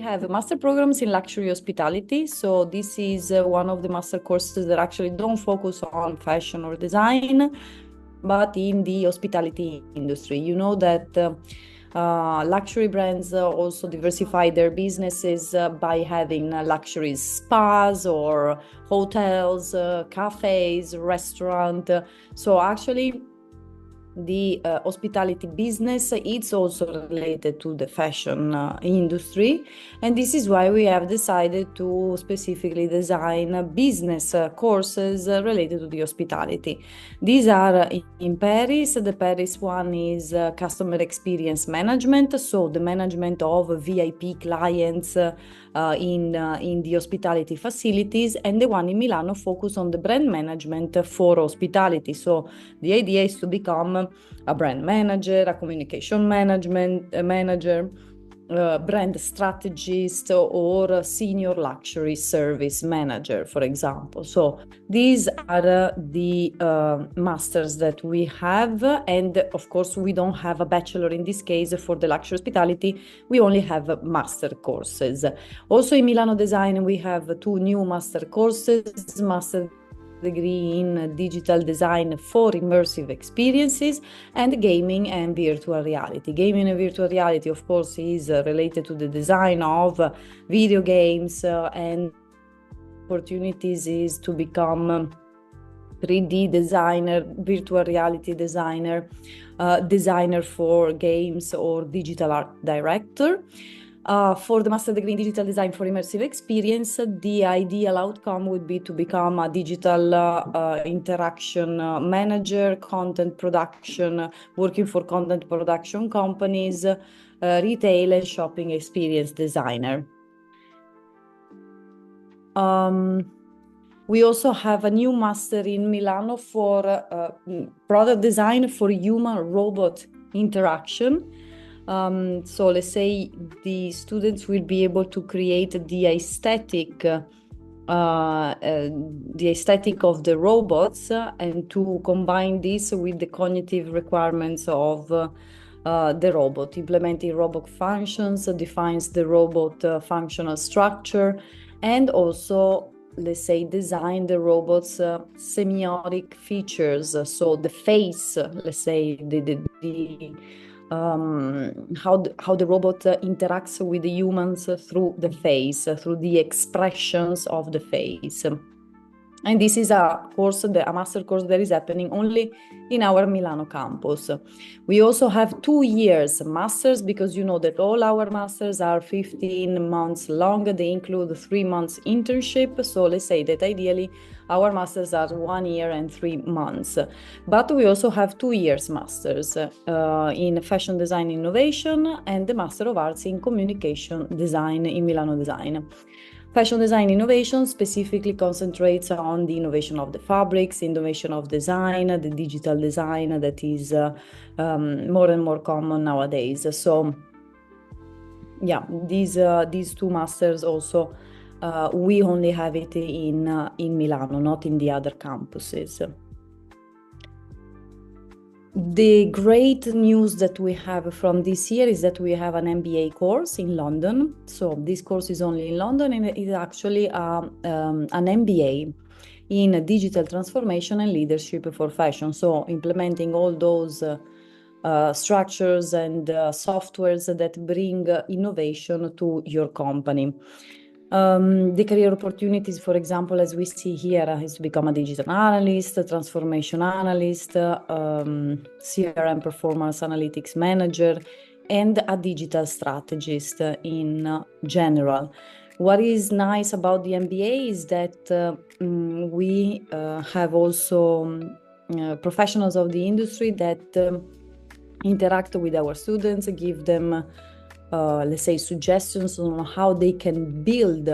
have master programs in luxury hospitality. So this is one of the master courses that actually don't focus on fashion or design, but in the hospitality industry. You know that luxury brands also diversify their businesses by having luxury spas or hotels, cafes, restaurant. So actually, the hospitality business, it's also related to the fashion industry, and this is why we have decided to specifically design business courses related to the hospitality. These are in Paris. The Paris one is customer experience management, so the management of VIP clients in the hospitality facilities, and the one in Milano focus on the brand management for hospitality. So the idea is to become a brand manager, a communication management manager, brand strategist, or a senior luxury service manager, for example. So these are the masters that we have, and of course we don't have a bachelor in this case for the luxury hospitality. We only have master courses. Also in Milano Design we have 2 new master courses, master degree in digital design for immersive experiences, and gaming and virtual reality. Gaming and virtual reality, of course, is related to the design of video games, and opportunities is to become 3D designer, virtual reality designer, designer for games, or digital art director. For the master degree in digital design for immersive experience, the ideal outcome would be to become a digital interaction manager, content production, working for content production companies, retail and shopping experience designer. We also have a new master in Milano for product design for human-robot interaction. So let's say the students will be able to create the aesthetic of the robots, and to combine this with the cognitive requirements of the robot. Implementing robot functions defines the robot functional structure, and also, let's say, design the robot's semiotic features. So the face, let's say, how the robot interacts with the humans through the face, through the expressions of the face. And this is a master course that is happening only in our Milano campus. We also have 2 years masters, because you know that all our masters are 15 months long. They include 3 months internship. So let's say that ideally our masters are 1 year and 3 months. But we also have 2 years masters in fashion design innovation, and the Master of Arts in communication design in Milano Design. Fashion design innovation specifically concentrates on the innovation of the fabrics, innovation of design, the digital design that is more and more common nowadays. So yeah, these 2 masters also, we only have it in Milano, not in the other campuses. The great news that we have from this year is that we have an MBA course in London. So this course is only in London, and it is actually an MBA in digital transformation and leadership for fashion. So implementing all those structures and softwares that bring innovation to your company. The career opportunities, for example, as we see here, is to become a digital analyst, a transformation analyst, CRM performance analytics manager, and a digital strategist in general. What is nice about the MBA is that we have also professionals of the industry that interact with our students, give them let's say suggestions on how they can build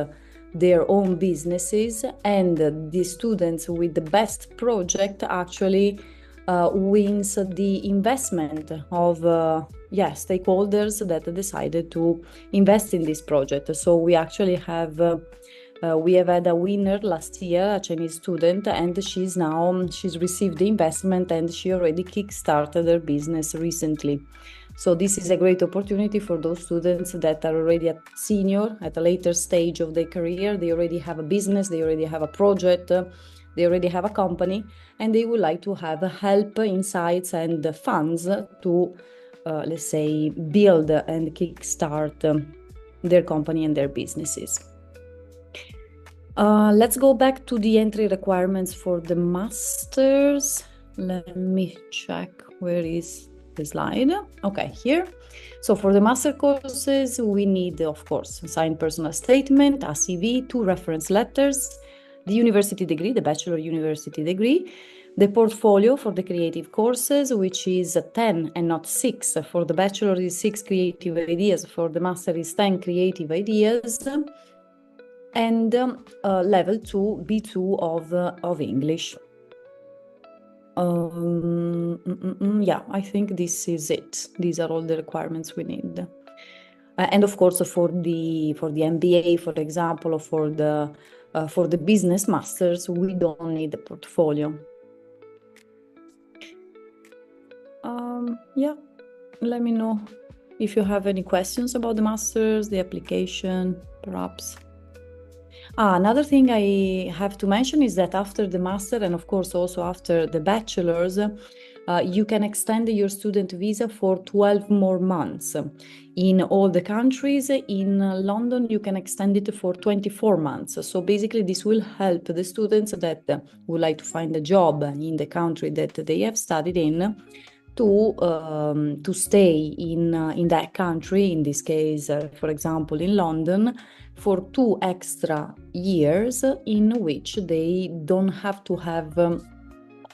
their own businesses, and the students with the best project actually wins the investment of stakeholders that decided to invest in this project. So we actually have had a winner last year, a Chinese student, and she's received the investment, and she already kickstarted her business recently. So this is a great opportunity for those students that are already at senior, at a later stage of their career. They already have a business, they already have a project, they already have a company, and they would like to have help, insights, and funds to, let's say, build and kickstart their company and their businesses. Let's go back to the entry requirements for the masters. Let me check where is the slide. Okay, here. So for the master courses, we need, of course, a signed personal statement, a CV, 2 reference letters, the university degree, the bachelor university degree, the portfolio for the creative courses, which is 10 and not 6. For the bachelor is 6 creative ideas, for the master is 10 creative ideas, and level 2, B2 of English. Yeah, I think this is it. These are all the requirements we need. And of course, for the MBA, for example, or for the business masters, we don't need the portfolio. Yeah, let me know if you have any questions about the masters, the application, perhaps. Another thing I have to mention is that after the master, and of course also after the bachelor's, you can extend your student visa for 12 more months. In all the countries, in London, you can extend it for 24 months. So basically this will help the students that would like to find a job in the country that they have studied in to stay in that country, in this case, for example, in London, for 2 extra years in which they don't have to have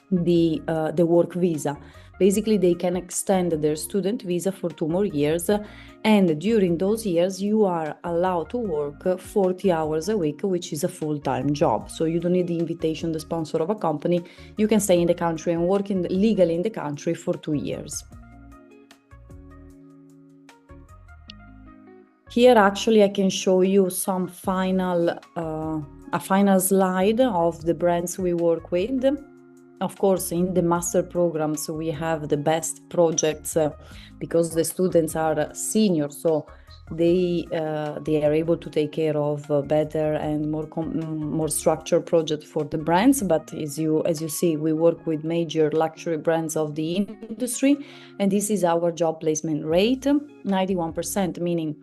the work visa. Basically, they can extend their student visa for 2 more years, and during those years, you are allowed to work 40 hours a week, which is a full-time job. So you don't need the invitation, the sponsor of a company. You can stay in the country and work legally in the country for 2 years. Here, actually, I can show you some a final slide of the brands we work with. Of course, in the master programs, we have the best projects because the students are senior, so they are able to take care of better and more structured projects for the brands. But as you see, we work with major luxury brands of the industry, and this is our job placement rate, 91%, meaning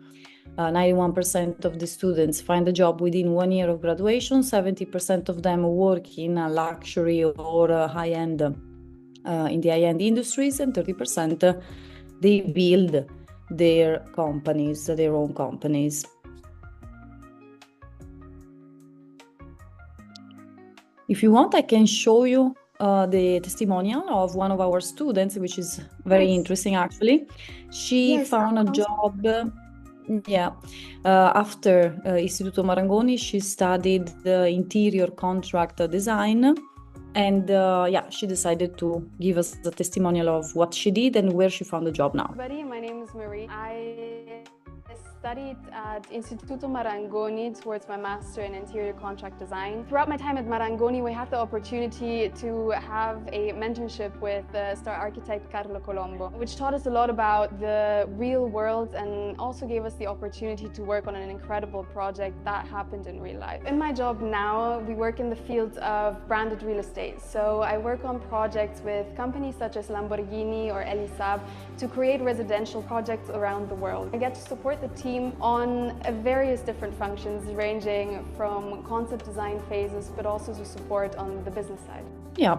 91% of the students find a job within 1 year of graduation, 70% of them work in a luxury or high-end, in the high-end industries, and 30% they build their companies, their own companies. If you want, I can show you the testimonial of one of our students, which is very interesting, actually. She found a job... after Istituto Marangoni, she studied the interior contract design, and she decided to give us the testimonial of what she did and where she found a job now. My name is Marie. I studied at Istituto Marangoni towards my master in interior contract design. Throughout my time at Marangoni, we had the opportunity to have a mentorship with the star architect Carlo Colombo, which taught us a lot about the real world and also gave us the opportunity to work on an incredible project that happened in real life. In my job now, we work in the field of branded real estate. So I work on projects with companies such as Lamborghini or Elisab to create residential projects around the world. I get to support the team on various different functions, ranging from concept design phases, but also to support on the business side. Yeah.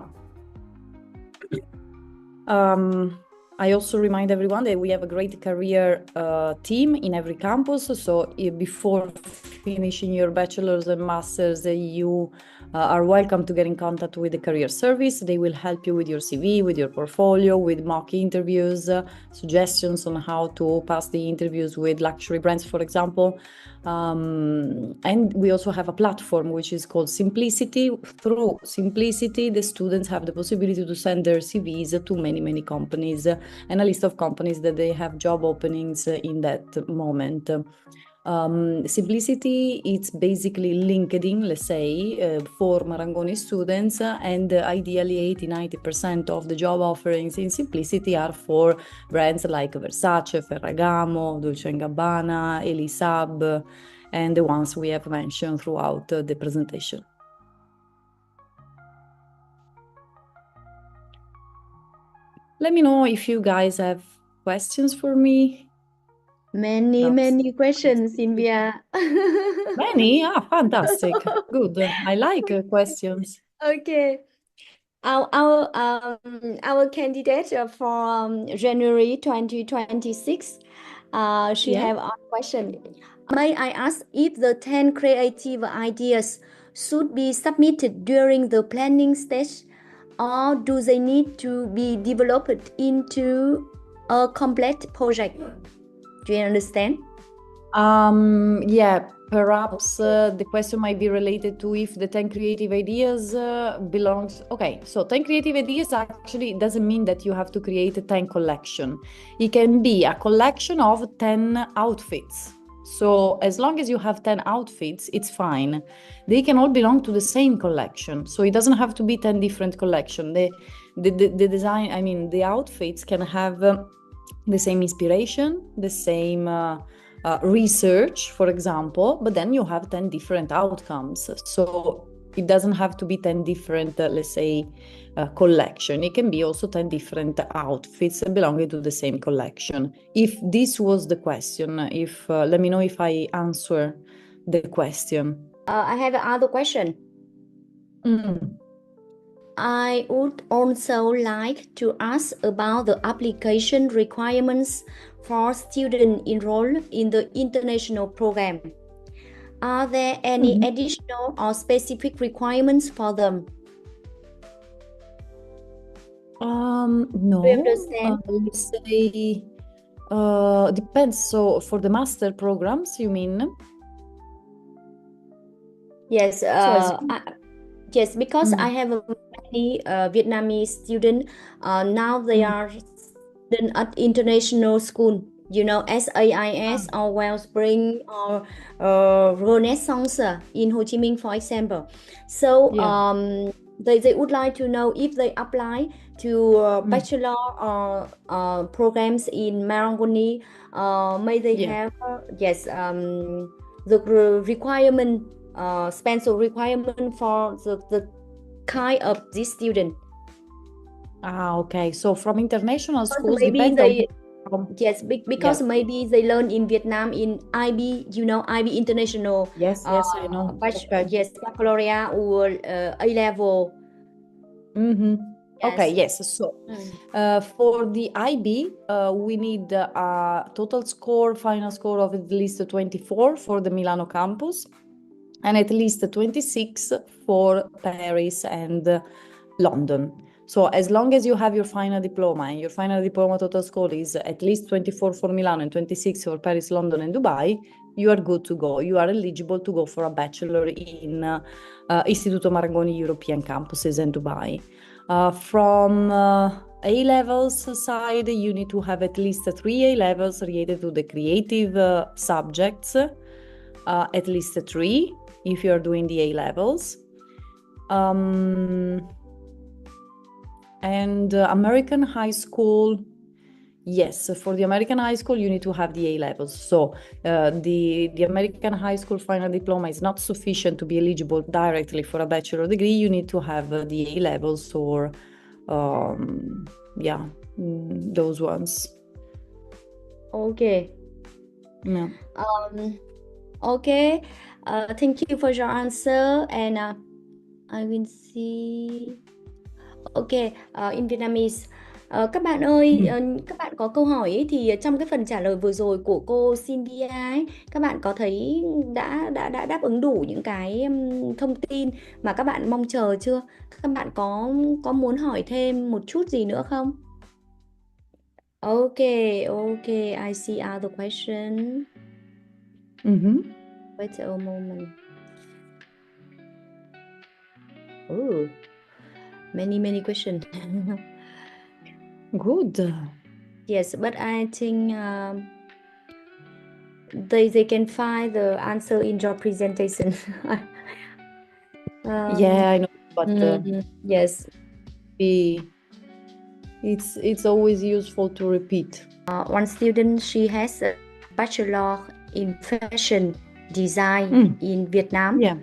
I also remind everyone that we have a great career team in every campus. So before finishing your bachelor's and master's, you are welcome to get in contact with the career service. They will help you with your CV, with your portfolio, with mock interviews, suggestions on how to pass the interviews with luxury brands, for example. And we also have a platform which is called Simplicity. Through Simplicity, the students have the possibility to send their CVs to many companies and a list of companies that they have job openings in that moment. Simplicity, it's basically LinkedIn, let's say, for Marangoni students, and ideally 80-90% of the job offerings in Simplicity are for brands like Versace, Ferragamo, Dolce & Gabbana, Elisab, and the ones we have mentioned throughout the presentation. Let me know if you guys have questions for me. Many questions, Sylvia. Many? Ah, fantastic. Good. I like questions. Okay. Our candidate for January 2026, she Yeah. have a question. May I ask if the 10 creative ideas should be submitted during the planning stage, or do they need to be developed into a complete project? Do you understand? Yeah, perhaps the question might be related to if the 10 creative ideas belongs. Okay, so 10 creative ideas actually doesn't mean that you have to create a 10 collection. It can be a collection of 10 outfits. So as long as you have 10 outfits, it's fine. They can all belong to the same collection. So it doesn't have to be 10 different collection. The design, I mean, the outfits can have the same inspiration, the same research, for example, but then you have 10 different outcomes. So it doesn't have to be 10 different, let's say, collection. It can be also 10 different outfits belonging to the same collection. If this was the question, if let me know if I answer the question. I have another question. I would also like to ask about the application requirements for students enrolled in the international program. Are there any additional or specific requirements for them? No. Do you understand? Let's say depends. So for the master programs, you mean? Yes. Yes, because I have many Vietnamese students. Now they are students at international school. You know, SAIS or Wellspring or Renaissance in Ho Chi Minh, for example. So they would like to know if they apply to bachelor or programs in Marangoni. May they have the requirement. Special requirement for the kind of this student. Okay. So from international schools, maybe depends they on... Yes, because maybe they learn in Vietnam in IB, you know, IB International. Yes, I know. Yes, baccalaureate or A level. Yes. Okay, yes. So for the IB, we need a total score, final score of at least 24 for the Milano campus, and at least 26 for Paris and London. So as long as you have your final diploma, and your final diploma total score is at least 24 for Milano and 26 for Paris, London, and Dubai, you are good to go. You are eligible to go for a bachelor in Istituto Marangoni European campuses in Dubai. From A-levels side, you need to have at least 3 A-levels related to the creative subjects, at least 3 if you're doing the A-levels. And American high school, yes, for the American high school, you need to have the A-levels. So the American high school final diploma is not sufficient to be eligible directly for a bachelor degree. You need to have the A-levels or, those ones. Okay. Yeah. Okay. Thank you for your answer, and I will see. Okay, in Vietnamese. Các bạn ơi, các bạn có câu hỏi ấy, thì trong cái phần trả lời vừa rồi của cô Cynthia ấy, các bạn có thấy đã đáp ứng đủ những cái thông tin mà các bạn mong chờ chưa? Các bạn có muốn hỏi thêm một chút gì nữa không? Okay, I see other question. Wait a moment. Oh, many questions. Good. Yes, but I think they can find the answer in your presentation. Yeah, I know, but Yes. It's always useful to repeat. One student, she has a bachelor in fashion design in Vietnam. Yeah.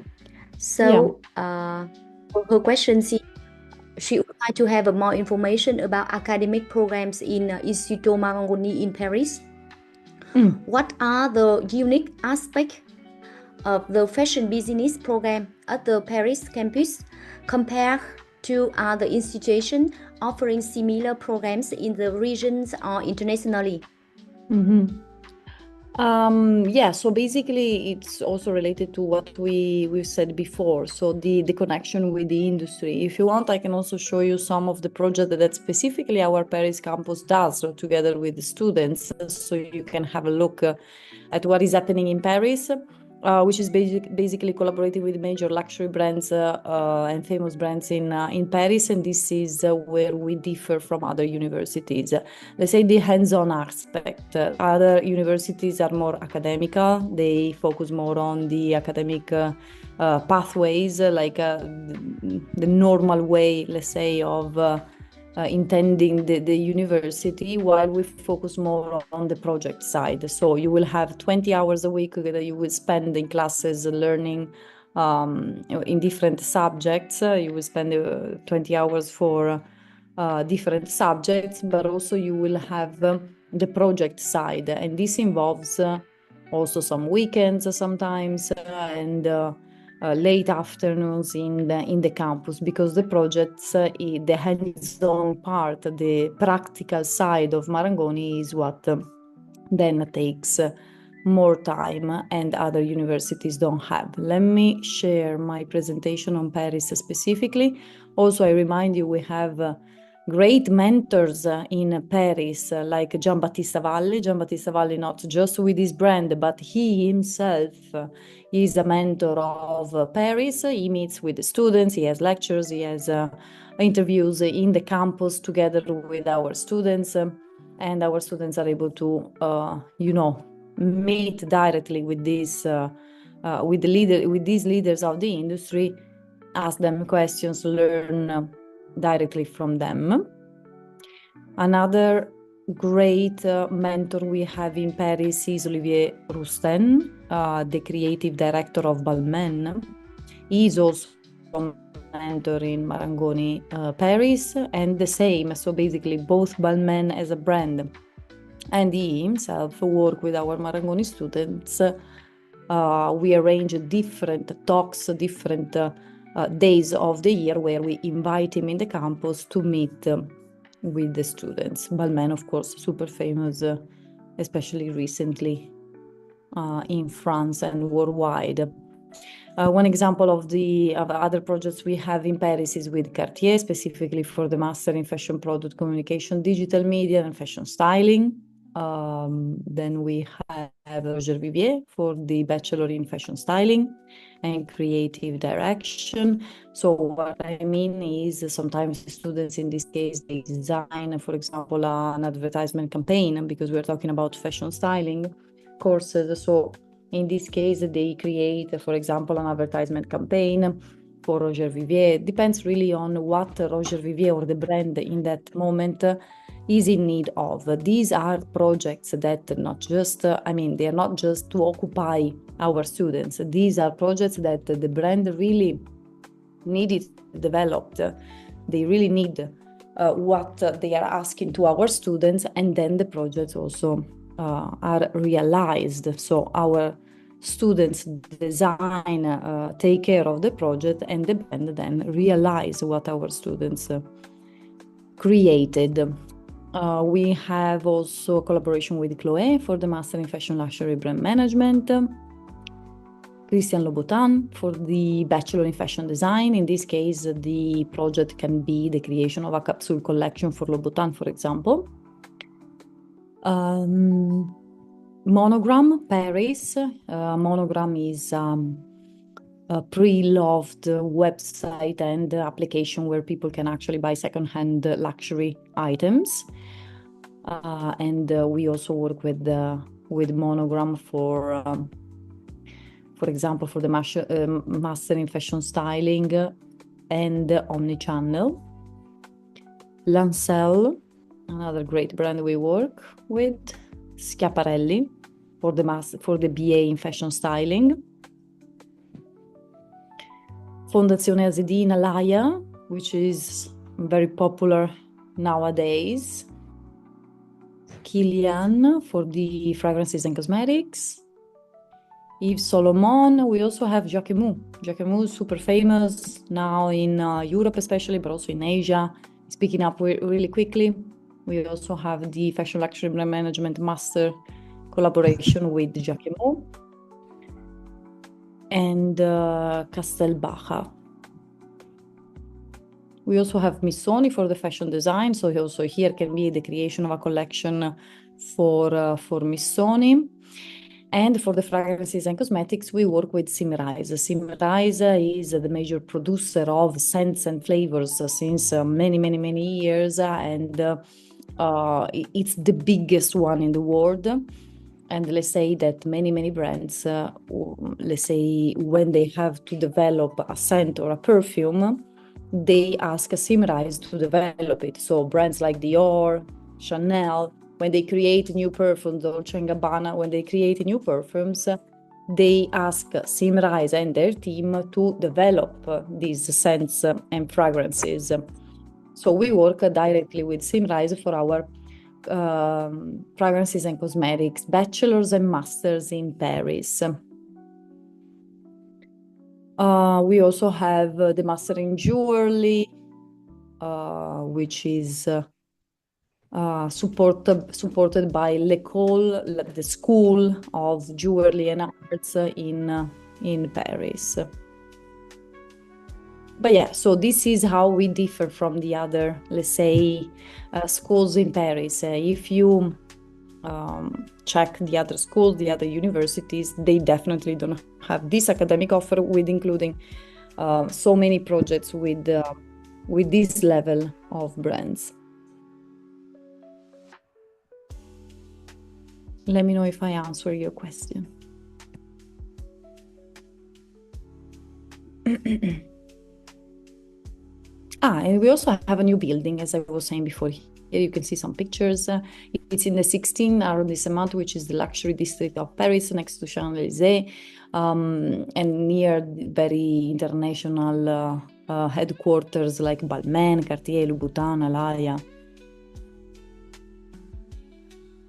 So her question, she would like to have more information about academic programs in Istituto Marangoni in Paris. What are the unique aspects of the fashion business program at the Paris campus compared to other institutions offering similar programs in the regions or internationally? So basically it's also related to what we've said before, so the connection with the industry. If you want, I can also show you some of the projects that specifically our Paris campus does, so together with the students, so you can have a look at what is happening in Paris, which is basically collaborating with major luxury brands and famous brands in Paris, and this is where we differ from other universities. Let's say the hands-on aspect. Other universities are more academical. They focus more on the academic pathways, like the normal way, let's say, of intending the university, while we focus more on the project side. So you will have 20 hours a week that you will spend in classes learning in different subjects. You will spend 20 hours for different subjects, but also you will have the project side, and this involves also some weekends sometimes and late afternoons in the campus, because the projects, the hands-on part, the practical side of Marangoni is what then takes more time and other universities don't have. Let me share my presentation on Paris specifically. Also, I remind you we have great mentors in Paris, like Giambattista Valli. Giambattista Valli, not just with his brand, but he himself is a mentor of Paris. He meets with the students, he has lectures, he has interviews in the campus together with our students, and our students are able to, meet directly with these leaders of the industry, ask them questions, learn directly from them. Another great mentor we have in Paris is Olivier Rousten, the creative director of Balmain. He is also a mentor in Marangoni, Paris, and the same. So basically both Balmain as a brand and he himself work with our Marangoni students. We arrange different talks, different days of the year where we invite him in the campus to meet with the students. Balmain, of course, super famous, especially recently in France and worldwide. One example of the other projects we have in Paris is with Cartier, specifically for the Master in Fashion Product Communication, Digital Media and Fashion Styling. Then we have Roger Vivier for the Bachelor in Fashion Styling and Creative Direction. So what I mean is sometimes students, in this case, they design, for example, an advertisement campaign, because we're talking about fashion styling courses. So in this case, they create, for example, an advertisement campaign for Roger Vivier. It depends really on what Roger Vivier or the brand in that moment is in need of. These are projects that not just, they are not just to occupy our students. These are projects that the brand really needed developed. They really need what they are asking to our students, and then the projects also are realized. So our students design, take care of the project, and the brand then realize what our students created. We have also a collaboration with Chloé for the Master in Fashion Luxury Brand Management, Christian Lobotan for the Bachelor in Fashion Design. In this case, the project can be the creation of a capsule collection for Lobotan, for example. Monogram, Paris. Monogram is a pre-loved website and application where people can actually buy second-hand luxury items. And we also work with with monogram for example, for the master in fashion styling and omnichannel. Lancel, another great brand we work with. Schiaparelli for the BA in fashion styling. Fondazione Asedina Laia, which is very popular nowadays. Kilian for the fragrances and cosmetics. Yves Solomon. We also have Jacquemus. Jacquemus is super famous now in Europe especially, but also in Asia. It's picking up really quickly. We also have the Fashion Luxury Brand Management Master collaboration with Jacquemus. And Castelbaja. We also have Missoni for the fashion design. So also here can be the creation of a collection for Missoni. And for the fragrances and cosmetics, we work with Symrise. Symrise is the major producer of scents and flavors since many years. And it's the biggest one in the world. And let's say that many brands, let's say when they have to develop a scent or a perfume, they ask Symrise to develop it. So brands like Dior, Chanel, when they create new perfumes, Dolce & Gabbana, when they create new perfumes, they ask Symrise and their team to develop these scents and fragrances. So we work directly with Symrise for our fragrances and cosmetics, bachelors and masters in Paris. We also have the master in jewelry, which is supported by l'École, the School of Jewelry and Arts in Paris. But yeah, so this is how we differ from the other, let's say, schools in Paris. If you check the other schools, the other universities, they definitely don't have this academic offer with including so many projects with this level of brands. Let me know if I answer your question. And we also have a new building, as I was saying before. Here you can see some pictures. It's in the 16th arrondissement, which is the luxury district of Paris, next to Champs-Élysées, and near very international headquarters like Balmain, Cartier, Louboutin, Alaïa.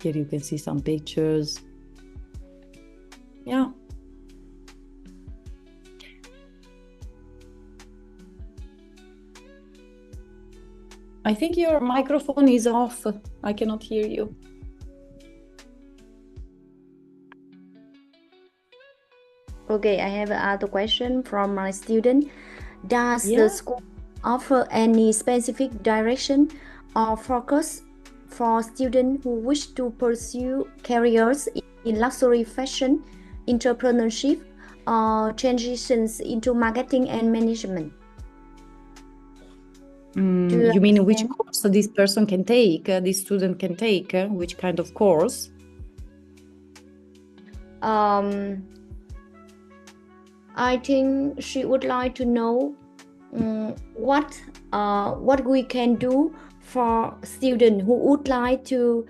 Here you can see some pictures. Yeah. I think your microphone is off. I cannot hear you. Okay, I have another question from my student. Does the school offer any specific direction or focus for students who wish to pursue careers in luxury fashion, entrepreneurship, or transitions into marketing and management? You mean which course this person can take, this student can take, which kind of course? I think she would like to know what we can do for students who would like to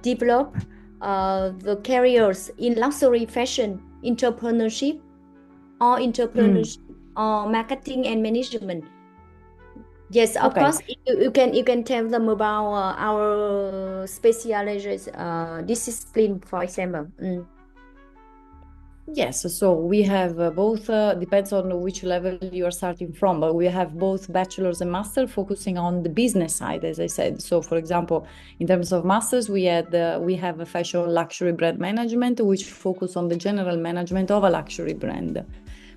develop the careers in luxury fashion, entrepreneurship or marketing and management. Yes, of course, you can tell them about our specialized discipline, for example. Yes, so we have both, depends on which level you are starting from, but we have both bachelor's and master focusing on the business side, as I said. So for example, in terms of masters, we have a fashion luxury brand management, which focus on the general management of a luxury brand.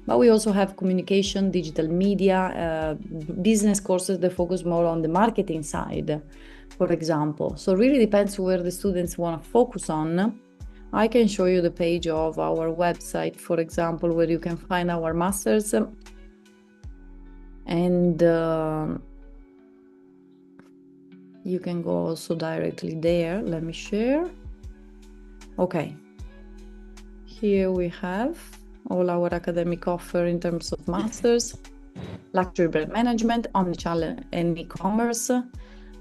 But we also have communication, digital media, business courses that focus more on the marketing side, for example. So it really depends where the students want to focus on. I can show you the page of our website, for example, where you can find our masters. And you can go also directly there. Let me share. Okay. Here we have all our academic offer in terms of masters, luxury brand management, omnichannel and e-commerce,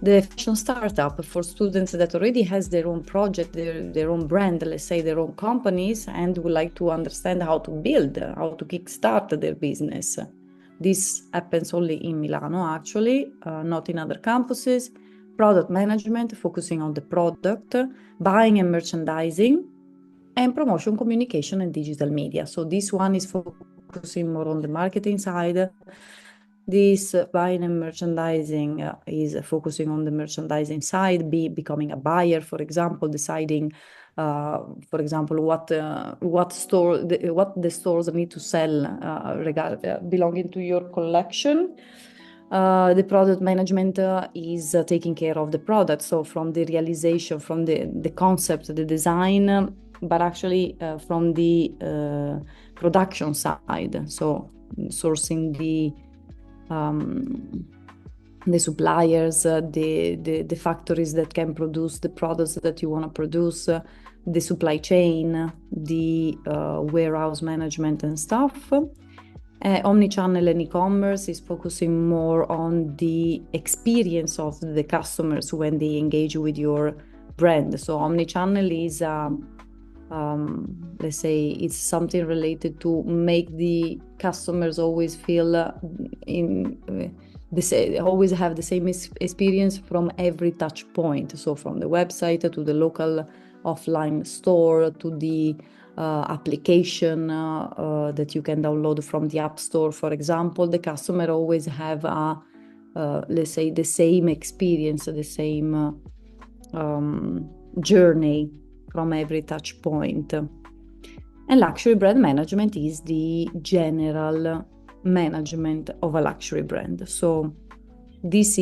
the fashion startup for students that already has their own project, their own brand, let's say their own companies, and would like to understand how to build, how to kickstart their business. This happens only in Milano, actually, not in other campuses. Product management, focusing on the product, buying and merchandising, and promotion, communication, and digital media. So this one is focusing more on the marketing side. This buying and merchandising is focusing on the merchandising side, becoming a buyer, for example, deciding, for example, what the stores need to sell belonging to your collection. The product management is taking care of the product, so from the realization, from the concept, the design, but actually from the production side, so sourcing the suppliers, the factories that can produce the products that you want to produce, the supply chain, the warehouse management and stuff. Omnichannel and e-commerce is focusing more on the experience of the customers when they engage with your brand. So omnichannel is, let's say, it's something related to make the customers always feel always have the same experience from every touch point. So from the website to the local offline store to the application that you can download from the App Store, for example, the customer always have let's say the same experience, the same journey from every touch point. And luxury brand management is the general management of a luxury brand. So these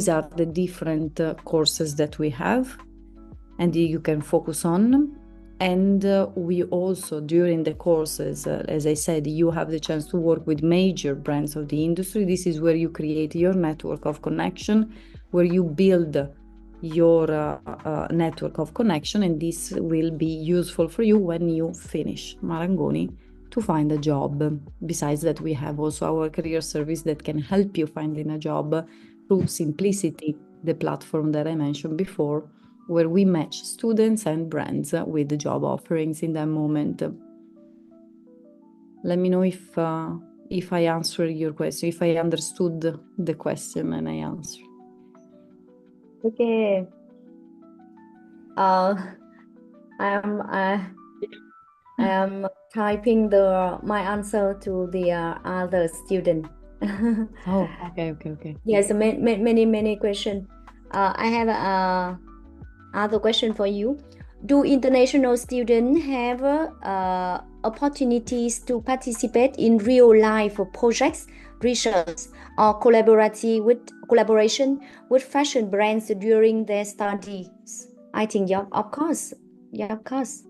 are the different courses that we have and you can focus on. And we also, during the courses, as I said, you have the chance to work with major brands of the industry. This is where you create your network of connection, where you build your network of connection, and this will be useful for you when you finish Marangoni to find a job. Besides that, we have also our career service that can help you finding a job through Simplicity, the platform that I mentioned before, where we match students and brands with the job offerings in that moment. Let me know if I answered your question, if I understood the question and I answered. Okay. I am typing my answer to the other student. Oh, okay. Yes, many questions. I have other question for you. Do international students have opportunities to participate in real life projects, research, or collaboration with fashion brands during their studies? I think, yeah, of course. Yes,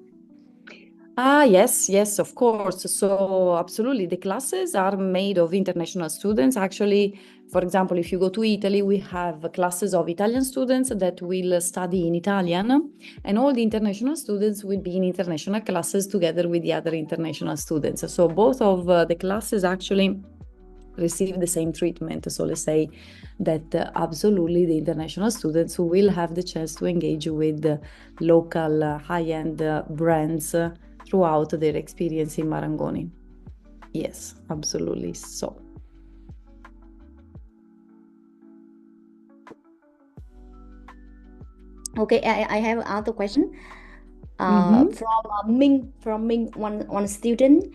of course. So absolutely, the classes are made of international students. Actually, for example, if you go to Italy, we have classes of Italian students that will study in Italian, and all the international students will be in international classes together with the other international students. So both of the classes actually receive the same treatment. So let's say that absolutely the international students will have the chance to engage with local high-end brands throughout their experience in Marangoni. Yes, absolutely so. Okay, I have another question from Ming, one student.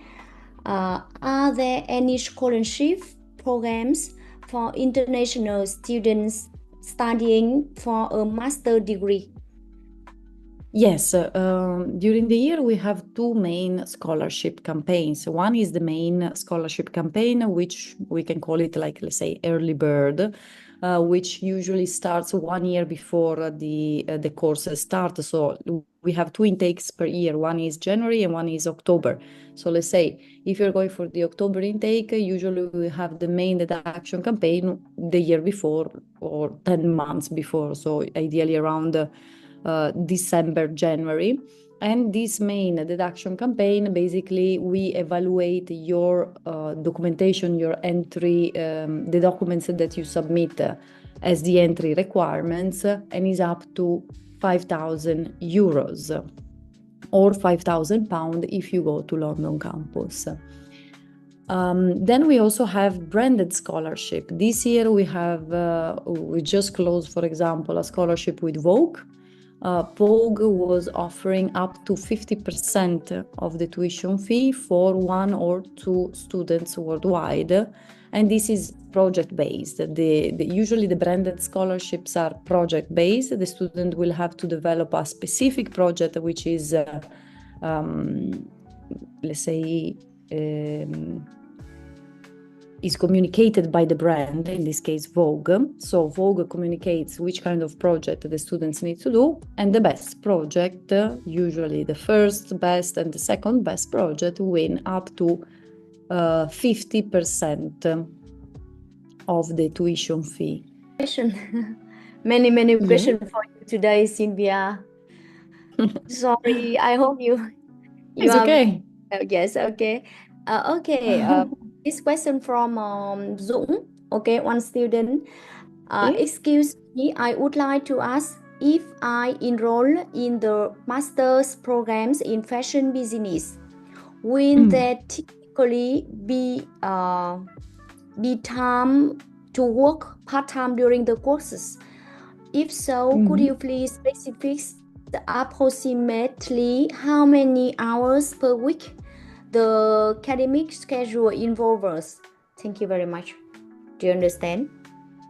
Are there any scholarship programs for international students studying for a master degree? Yes, during the year we have two main scholarship campaigns. One is the main scholarship campaign, which we can call it like, let's say, early bird, which usually starts 1 year before the courses start. So we have two intakes per year. One is January and one is October. So let's say if you're going for the October intake, usually we have the main deduction campaign the year before or 10 months before. So ideally around December, January. And this main deduction campaign, basically, we evaluate your documentation, your entry, the documents that you submit as the entry requirements, and is up to 5,000 euros or 5,000 pounds if you go to London campus. Then we also have branded scholarship. This year we just closed, for example, a scholarship with Vogue. Vogue was offering up to 50% of the tuition fee for 1 or 2 students worldwide, and this is project-based. Usually the branded scholarships are project-based. The student will have to develop a specific project which is, let's say, is communicated by the brand, in this case Vogue. So Vogue communicates which kind of project the students need to do, and the best project, usually the first best and the second best project, win up to 50% of the tuition fee. Many questions for you today, Sylvia. Sorry, I hope you it's are okay. Yes, okay. This question from Dũng, okay, one student. Excuse me, I would like to ask, if I enroll in the master's programs in fashion business, will that typically be time to work part-time during the courses? If so, could you please specify approximately how many hours per week the academic schedule involves? Thank you very much. Do you understand?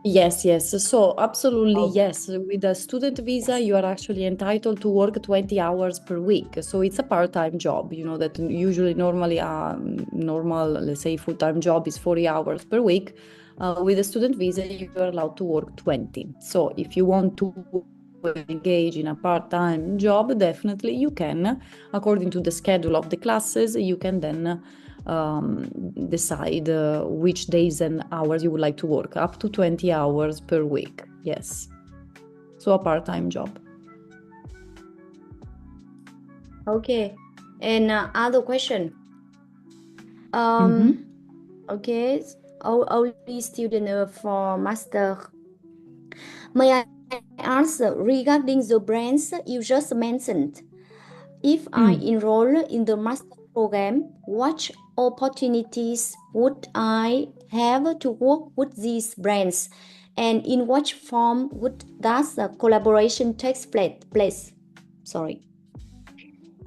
Yes. So absolutely, yes. With a student visa, you are actually entitled to work 20 hours per week. So it's a part-time job. You know that usually normally a normal, let's say, full-time job is 40 hours per week. With a student visa, you are allowed to work 20. So if you want to engage in a part-time job, definitely you can. According to the schedule of the classes, you can then decide which days and hours you would like to work, up to 20 hours per week. Yes. So a part-time job. Okay. And other question. Okay. Only student for master. May I ask regarding the brands you just mentioned? If I enroll in the master program, what opportunities would I have to work with these brands, and in what form does the collaboration take place? Sorry.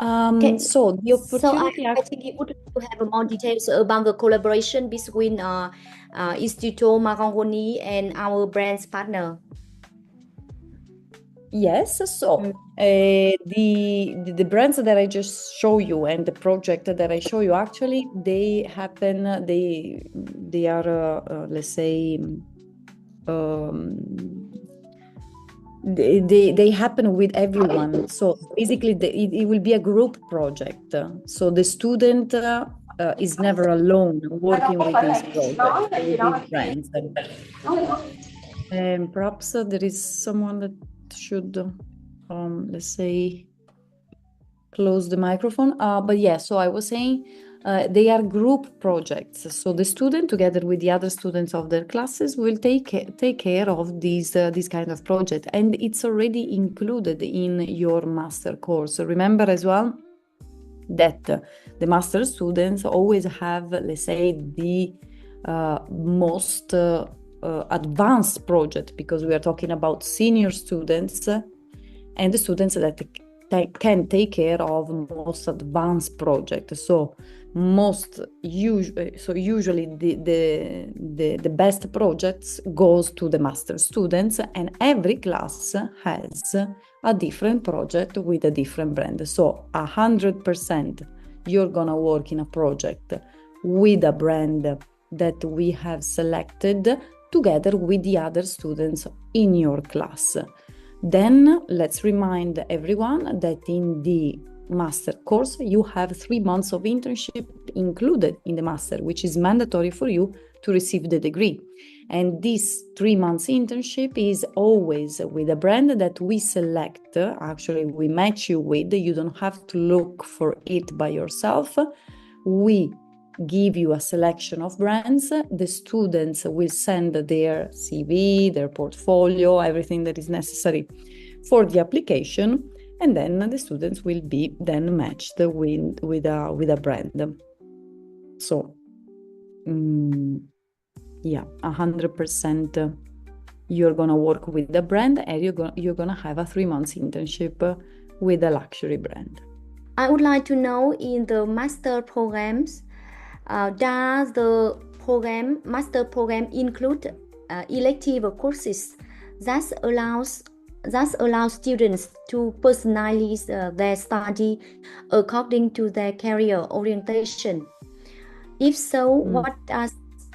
Okay. So the opportunity. I think it would have more details about the collaboration between Istituto Marangoni and our brands partner. Yes, so the brands that I just show you and the project that I show you, actually they happen, they are let's say they happen with everyone. So basically it will be a group project. So the student is never alone working with this project, with these brands. And perhaps there is someone that should, let's say, close the microphone. But yeah, so I was saying they are group projects. So the student, together with the other students of their classes, will take care of this kind of project, and it's already included in your master course. So remember as well that the master students always have, let's say, the most advanced project, because we are talking about senior students and the students that can take care of most advanced project. So usually the best projects goes to the master students, and every class has a different project with a different brand. So 100% you're gonna work in a project with a brand that we have selected together with the other students in your class. Then let's remind everyone that in the master course you have 3 months of internship included in the master, which is mandatory for you to receive the degree. And this 3 months internship is always with a brand that we select. Actually, we match you with. You don't have to look for it by yourself. We give you a selection of brands. The students will send their CV, their portfolio, everything that is necessary for the application, and then the students will be then matched with a brand. So, yeah, 100% you're gonna work with the brand, and you're gonna have a 3 months internship with a luxury brand. I would like to know, in the master programs, does the master program include elective courses that allows students to personalize their study according to their career orientation? If so, what are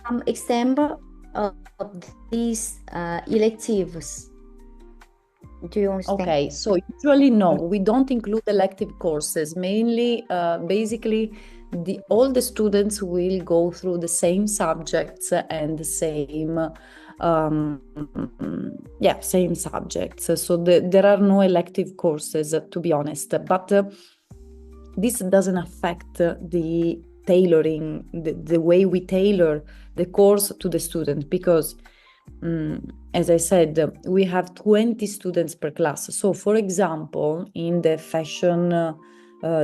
some examples of these electives? Do you understand? Okay, so usually no, we don't include elective courses. Mainly, basically, all the students will go through the same subjects and the same same subjects. So there are no elective courses, to be honest. But this doesn't affect the tailoring, the way we tailor the course to the student, because as I said, we have 20 students per class. So, for example, in the fashion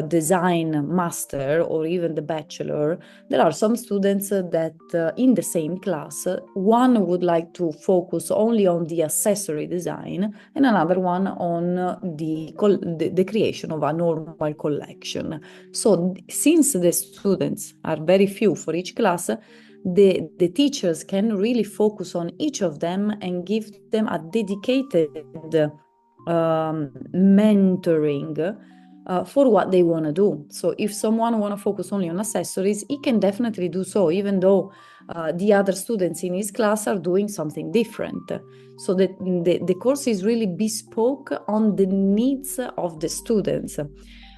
design master or even the bachelor, there are some students that in the same class, one would like to focus only on the accessory design and another one on the creation of a normal collection. So since the students are very few for each class, the teachers can really focus on each of them and give them a dedicated mentoring for what they want to do. So if someone want to focus only on accessories, he can definitely do so, even though the other students in his class are doing something different. So the course is really bespoke on the needs of the students.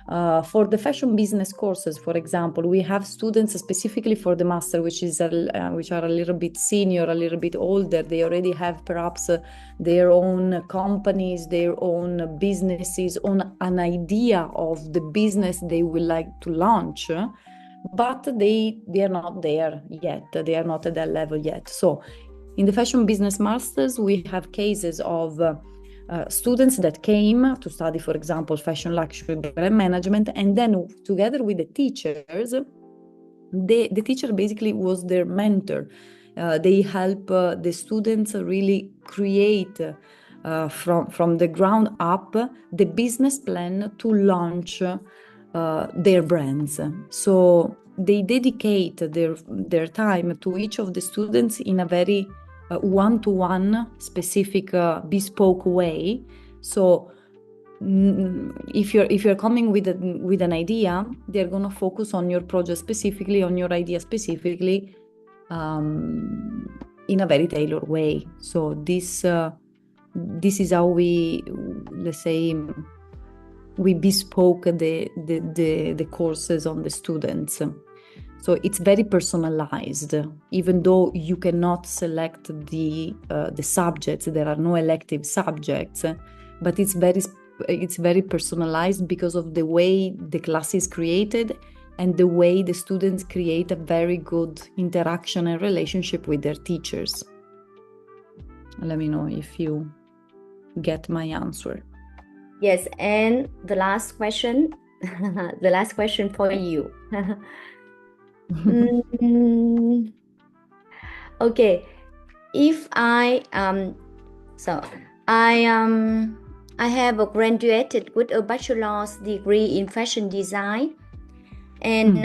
For the fashion business courses, for example, we have students specifically for the master, which are a little bit senior, a little bit older. They already have perhaps their own companies, their own businesses, on an idea of the business they would like to launch, but they are not there yet. They are not at that level yet. So in the fashion business masters, we have cases of students that came to study, for example, fashion luxury brand management, and then together with the teachers, the teacher basically was their mentor. They help the students really create from the ground up the business plan to launch their brands. So they dedicate their time to each of the students in a very one-to-one specific bespoke way. So if you're coming with an idea, they're going to focus on your project specifically, on your idea specifically, in a very tailored way. So this is how we, let's say, we bespoke the courses on the students. So it's very personalized, even though you cannot select the subjects. There are no elective subjects, but it's very personalized because of the way the class is created and the way the students create a very good interaction and relationship with their teachers. Let me know if you get my answer. Yes, and the last question, the last question for you. Okay, if I have graduated with a bachelor's degree in fashion design, and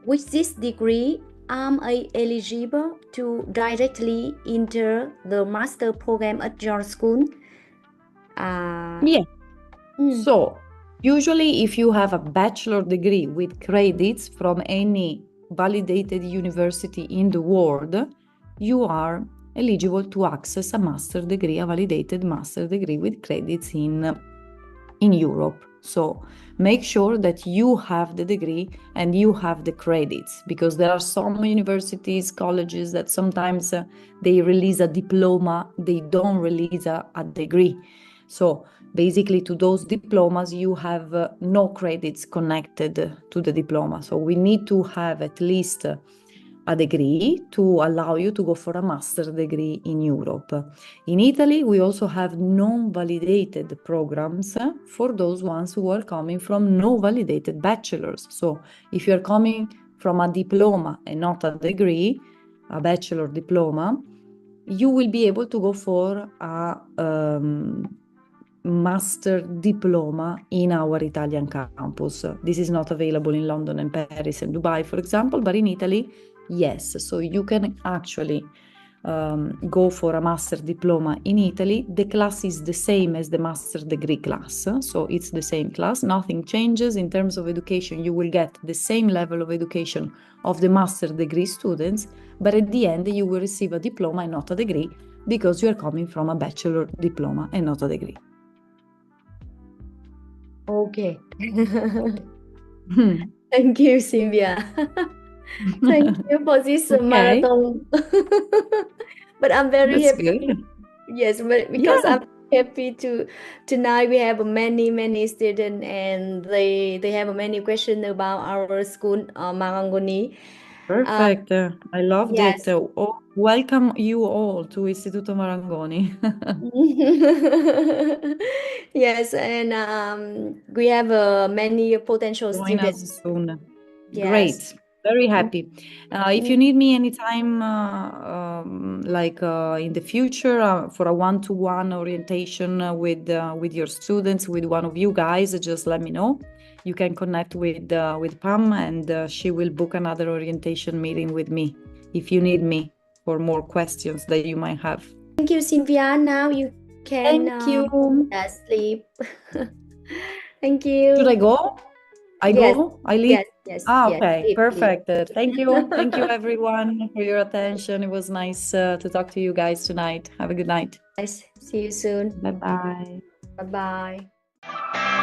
with this degree, am I eligible to directly enter the master program at your school? Yeah. So usually if you have a bachelor degree with credits from any validated university in the world, you are eligible to access a master degree, a validated master degree with credits in in Europe. So make sure that you have the degree and you have the credits, because there are some universities, colleges that sometimes they release a diploma, they don't release a degree. So basically to those diplomas, you have no credits connected to the diploma. So we need to have at least a degree to allow you to go for a master degree in Europe. In Italy, we also have non-validated programs for those ones who are coming from no-validated bachelors. So if you're coming from a diploma and not a degree, a bachelor diploma, you will be able to go for a master diploma in our Italian campus. This is not available in London and Paris and Dubai, for example, but in Italy, yes. So you can actually go for a master diploma in Italy. The class is the same as the master degree class. So it's the same class. Nothing changes in terms of education. You will get the same level of education of the master degree students, but at the end you will receive a diploma and not a degree, because you are coming from a bachelor diploma and not a degree. Okay. Thank you, Sylvia. Thank you for this marathon. But I'm very That's happy. good. Yes, but because I'm happy to tonight we have many students, and they have many questions about our school, Marangoni. Perfect. I loved Yes. it. Welcome you all to Istituto Marangoni. Yes, and we have many potential Join students. us soon. Yes. Great. Very happy. If you need me anytime, in the future, for a one-to-one orientation with your students, with one of you guys, just let me know. You can connect with Pam, and she will book another orientation meeting with me if you need me for more questions that you might have. Thank you, Sylvia. Now you can Thank you. sleep. Thank you. Should I go? I go? I leave? Yes. Okay, Sleep. perfect. Thank you. Thank you, everyone, for your attention. It was nice to talk to you guys tonight. Have a good night. Nice. See you soon. Bye-bye. Bye-bye.